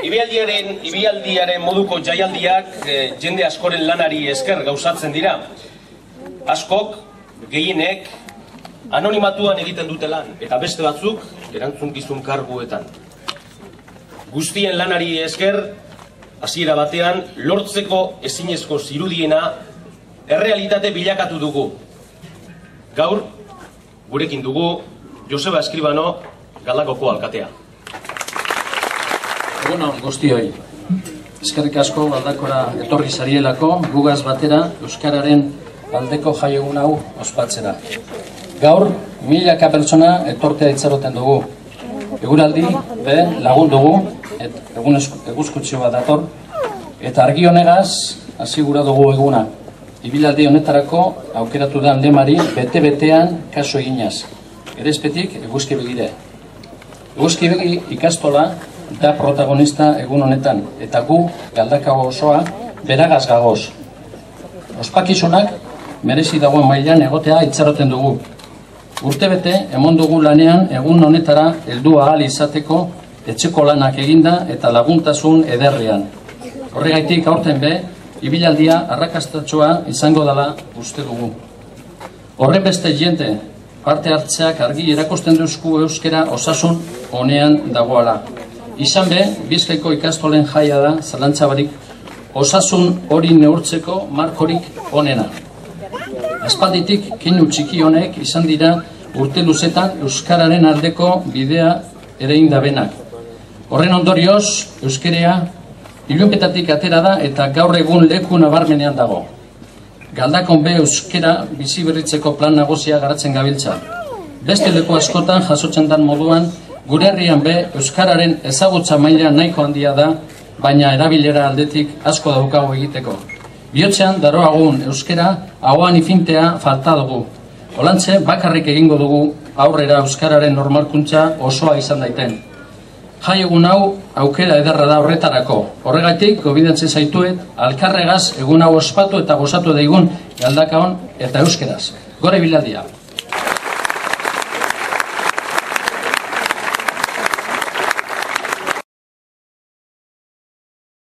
Ibialdiaren moduko jaialdiak jende askoren lanari esker gauzatzen dira. Askok, gehienek, anonimatuan egiten dute lan, eta beste batzuk erantzukizun karguetan. Guztien lanari esker, hasiera batean, lortzeko ezinezko zirudiena errealitate bilakatu dugu. Gaur, gurekin dugu Joseba Eskribano, Galdakoko alkatea. Egunon guztioi. Eskerrik asko Galdakora etorri zarielako, gugaz batera Euskararen aldeko jaiegun hau ospatzera. Gaur, milaka pertsona etortea itxaroten dugu. Eguraldi, lagun dugu, egun eguzkutxo bat dator, eta argi honegaz, hasi gura dugu eguna. Ibilaldi honetarako aukeratu da lemari bete-betean kaso eginaz. Erezpetik eguzki begire. Eguzki begi ikastola da protagonista egun honetan, eta gu Galdakao osoa beragaz gagoz. Ospakizunak merezi dagoen mailan egotea itxaroten dugu. Urtebete emon dugu lanean egun honetara heldu ahal izateko etxeko lanak eginda eta laguntasun ederrean. Horregaitik aurten be, ibilaldia arrakastatxoa izango dela uste dugu. Horren beste jente parte hartzeak argi erakusten duzku euskera osasun honean dagoala. Izan be, Bizkaiko ikastolen jaia da, zalantzabarik, osasun hori neurtzeko markorik onena. Aspalditik keinu txiki honek izan dira urte luzetan euskararen aldeko bidea ere indabenak. Horren ondorioz, euskerea ilunpetatik atera da eta gaur egun leku nabarmenean dago. Galdakon be euskera bizi berritzeko plan nagusia garatzen gabiltza. Beste leku askotan jasotzen dan moduan, gure herrian be euskararen ezagutza maila nahiko handia da, baina erabilera aldetik asko daukago egiteko. Bihotzean daroagun euskera ahoan ifintea falta dugu. Olantze bakarrik egingo dugu aurrera euskararen normalkuntza osoa izan daiten. Jaiegun hau aukera ederra da horretarako. Horregatik gobidatzen zaituet alkarregaz egun hau ospatu eta gozatu daigun Galdakaon eta euskeraz. Gora ibilaldia!